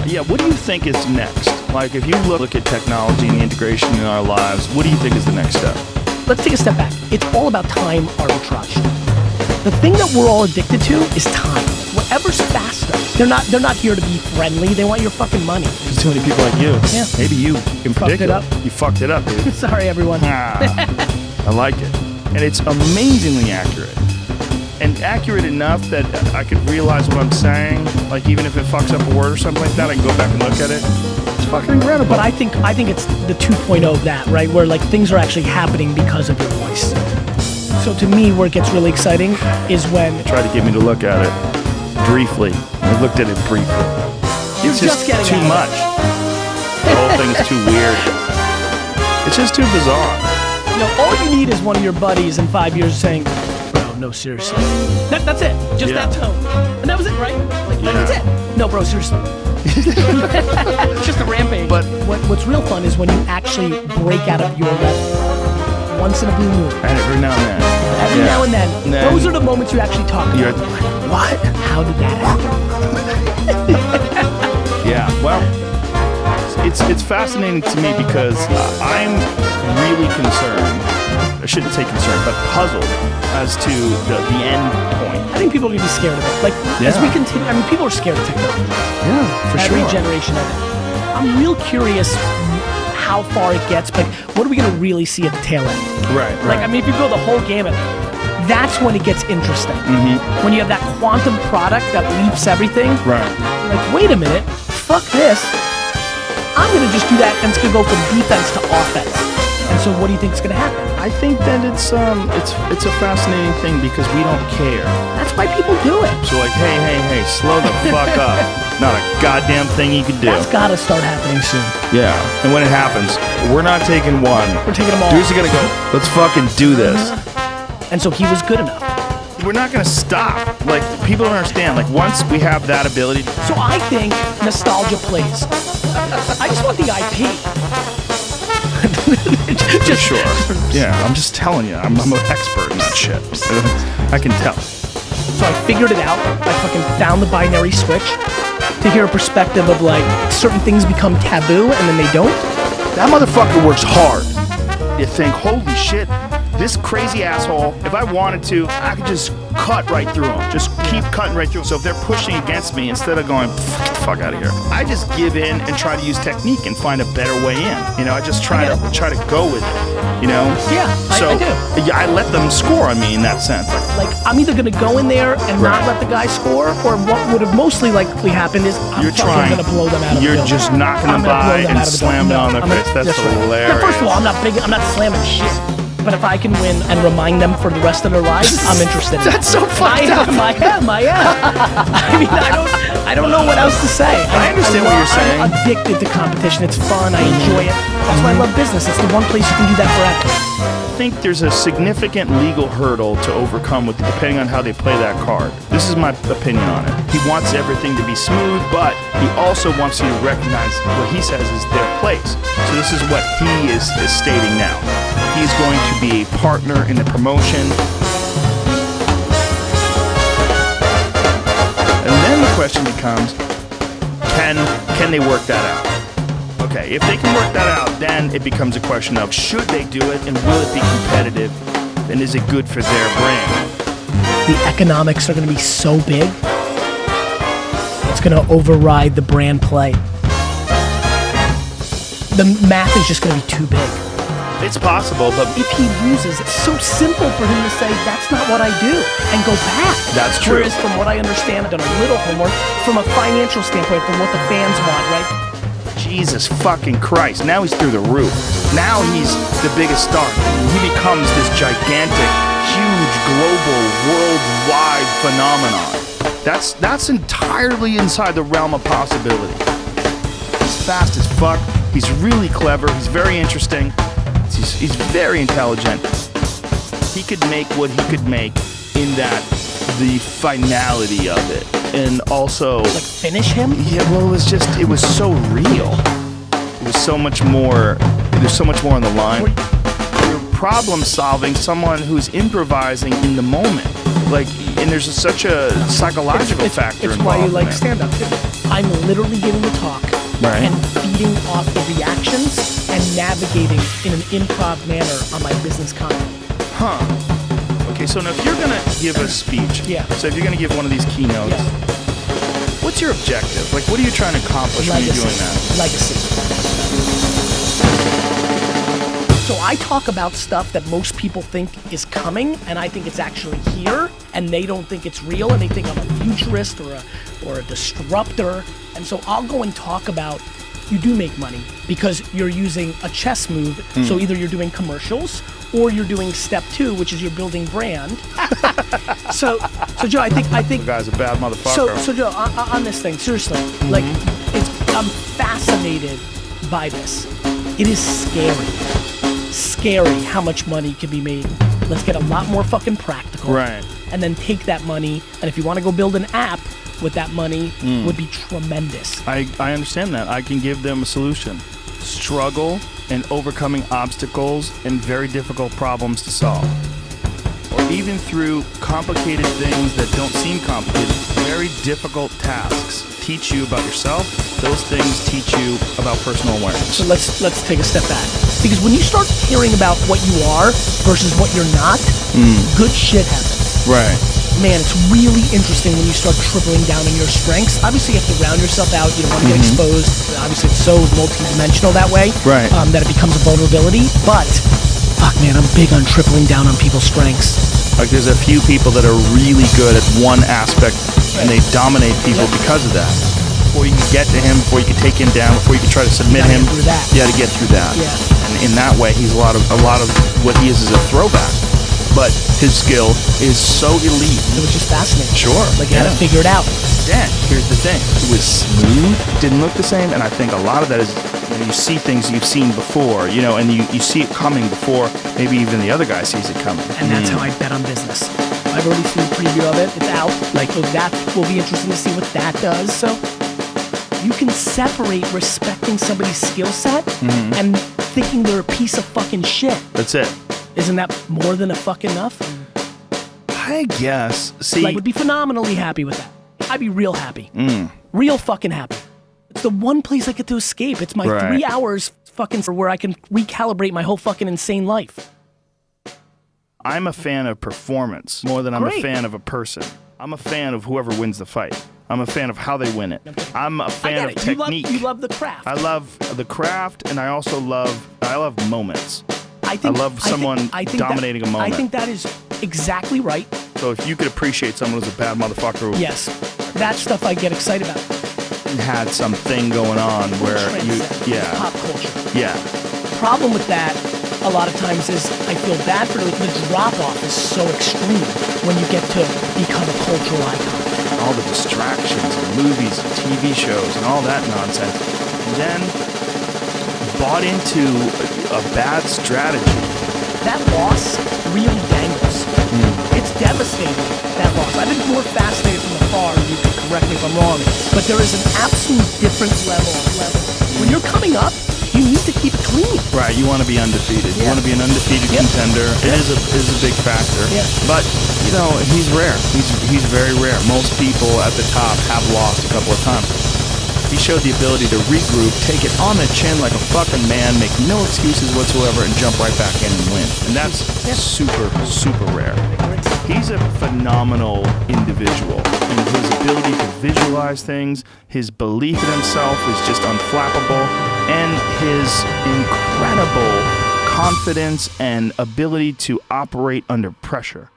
Yeah, what do you think is next? Like, if you look at technology and the integration in our lives, what do you think is the next step? Let's take a step back. It's all about time arbitrage. The thing that we're all addicted to is time. Whatever's faster. They're not here to be friendly. They want your fucking money. There's too many people like you. Yeah. Maybe you in particular. Fucked it up. You fucked it up, dude. Sorry, everyone. I like it. And it's amazingly accurate. And accurate enough that I could realize what I'm saying. Like, even if it fucks up a word or something like that, I can go back and look at it. It's fucking incredible. But I think it's the 2.0 of that, right? Where like things are actually happening because of your voice. So to me, where it gets really exciting is when... Try to get me to look at it briefly. I looked at it briefly. It's just too much. The whole thing's too weird. It's just too bizarre. You know, all you need is one of your buddies in 5 years saying, bro, no, seriously. That's it. Just that tone. And that was it, right? Like, that's it. No, bro, seriously. It's just a rampage. But what's real fun is when you actually break out of your level. Once in a blue moon. And every now and then. Every now and then. Those are the moments you actually talk about. What? How did that happen? Yeah, well, it's fascinating to me because I'm really concerned. I shouldn't say concerned, but puzzled as to the end point. I think people are going to be scared of it. Like, as we continue, I mean, people are scared of technology. Yeah, for sure. Every generation of it. I'm real curious how far it gets, but what are we going to really see at the tail end? Right. Like, I mean, if you go the whole gamut, that's when it gets interesting. Mm-hmm. When you have that quantum product that leaps everything. Right. You're like, wait a minute, fuck this. I'm going to just do that, and it's going to go from defense to offense. And so what do you think is going to happen? I think that it's a fascinating thing because we don't care. That's why people do it. So like, hey, slow the fuck up. Not a goddamn thing you can do. That's got to start happening soon. Yeah, and when it happens, we're not taking one. We're taking them all. Dude's gonna go, let's fucking do this. And so he was good enough. We're not gonna stop. Like, people don't understand. Like, once we have that ability. So I think nostalgia plays. I just want the IP. Just sure. Yeah, I'm just telling you. I'm an expert in that shit. I can tell. So I figured it out. I fucking found the binary switch to hear a perspective of like certain things become taboo and then they don't. That motherfucker works hard. You think, holy shit, this crazy asshole, if I wanted to, I could just cut right through him. Just keep cutting right through him. So if they're pushing against me, instead of going, get the fuck out of here, I just give in and try to use technique and find a better way in. You know, I just try to go with it. You know? Yeah, so, I do. Yeah, I let them score on me in that sense. Like I'm either gonna go in there and not let the guy score, or what would have mostly likely happened is I'm gonna blow them out of the building. You're just knocking them by and slam them on their face. That's hilarious. Now, first of all, I'm not slamming shit. But if I can win and remind them for the rest of their lives, I'm interested in That's so fucked up. I am. I mean, I don't know what else to say. I understand what you're saying. I'm addicted to competition. It's fun. I enjoy it. That's why I love business. It's the one place you can do that forever. I think there's a significant legal hurdle to overcome with depending on how they play that card. This is my opinion on it. He wants everything to be smooth, but he also wants you to recognize what he says is their place. So this is what he is stating now. He's going to be a partner in the promotion. And then the question becomes, can they work that out? Okay, if they can work that out, then it becomes a question of should they do it and will it be competitive and is it good for their brand? The economics are going to be so big, it's going to override the brand play. The math is just going to be too big. It's possible, but if he loses, it's so simple for him to say, that's not what I do, and go back. That's true. Whereas from what I understand, I've done a little homework, from a financial standpoint, from what the fans want, right? Jesus fucking Christ, now he's through the roof. Now he's the biggest star. He becomes this gigantic, huge, global, worldwide phenomenon. That's entirely inside the realm of possibility. He's fast as fuck. He's really clever. He's very interesting. He's very intelligent. He could make what he could make in that, the finality of it. And also... Like finish him? Yeah, well, it was so real. It was so much more, there's so much more on the line. You're problem solving someone who's improvising in the moment. Like, and mean, there's such a psychological factor It's involved. why you like in it. stand-up too. I'm literally giving the talk Right. and feeding off the reactions and navigating in an improv manner on my business content. Huh. Okay, so now if you're gonna give a speech, Yeah. so if you're gonna give one of these keynotes, Yeah. what's your objective? Like, what are you trying to accomplish when you're doing that? Legacy. So I talk about stuff that most people think is coming, and I think it's actually here, and they don't think it's real, and they think I'm a futurist or a disruptor. And so I'll go and talk about you do make money because you're using a chess move. So either you're doing commercials or you're doing step 2, which is you're building brand. so Joe, I think The guy's a bad motherfucker. so Joe, on this thing, seriously, like, I'm fascinated by this. It is scary how much money can be made. Let's get a lot more fucking practical. Right. And then take that money, and if you want to go build an app with that money, would be tremendous. I understand that. I can give them a solution. Struggle and overcoming obstacles and very difficult problems to solve. Or even through complicated things that don't seem complicated, very difficult tasks teach you about yourself. Those things teach you about personal awareness. So let's take a step back. Because when you start hearing about what you are versus what you're not, good shit happens. Right. Man, it's really interesting when you start tripling down on your strengths. Obviously, you have to round yourself out. You don't want to get exposed. Obviously, it's so multi-dimensional that way Right. that it becomes a vulnerability. But, fuck, man, I'm big on tripling down on people's strengths. Like, there's a few people that are really good at one aspect and they dominate people because of that. Before you can get to him, before you can take him down, before you can try to submit gotta him, get through that. you got to get through that. Yeah. And in that way, he's a lot of what he is a throwback. But his skill is so elite. It was just fascinating. Sure, Like, you had to yeah. figure it out. Then, here's the thing. It was smooth, didn't look the same, and I think a lot of that is you see things you've seen before, and you see it coming before maybe even the other guy sees it coming. And that's how I bet on business. I've already seen a preview of it. It's out. Like, oh, that will be interesting to see what that does. So you can separate respecting somebody's skill set and thinking they're a piece of fucking shit. That's it. Isn't that more than a fuck enough? I guess. See, I would be phenomenally happy with that. I'd be real happy. Real fucking happy. It's the one place I get to escape. It's my Right. 3 hours fucking where I can recalibrate my whole fucking insane life. I'm a fan of performance more than I'm Great. a fan of a person. I'm a fan of whoever wins the fight. I'm a fan of how they win it. I'm a I fan get of it. technique. You love the craft. I love the craft, and I also love moments. I love someone dominating a moment. I think that is exactly right. So if you could appreciate someone who's a bad motherfucker who Yes. That stuff I get excited about. had something going on where you, Transcend pop culture. yeah, Problem with that a lot of times is I feel bad for the drop off is so extreme when you get to become a cultural icon. all the distractions and movies and TV shows and all that nonsense. And then bought into a bad strategy. That loss really dangles. It's devastating, that loss. I've been more fascinated from afar, you can correct me if I'm wrong, but there is an absolute different level. When you're coming up, you need to keep it clean. Right, you want to be undefeated. You Yeah. want to be an undefeated Yep. contender. It is a big factor. Yeah. But he's rare. He's very rare. Most people at the top have lost a couple of times. He showed the ability to regroup, take it on the chin like a fucking man, make no excuses whatsoever, and jump right back in and win. And that's super, super rare. He's a phenomenal individual. And his ability to visualize things, his belief in himself is just unflappable, and his incredible confidence and ability to operate under pressure.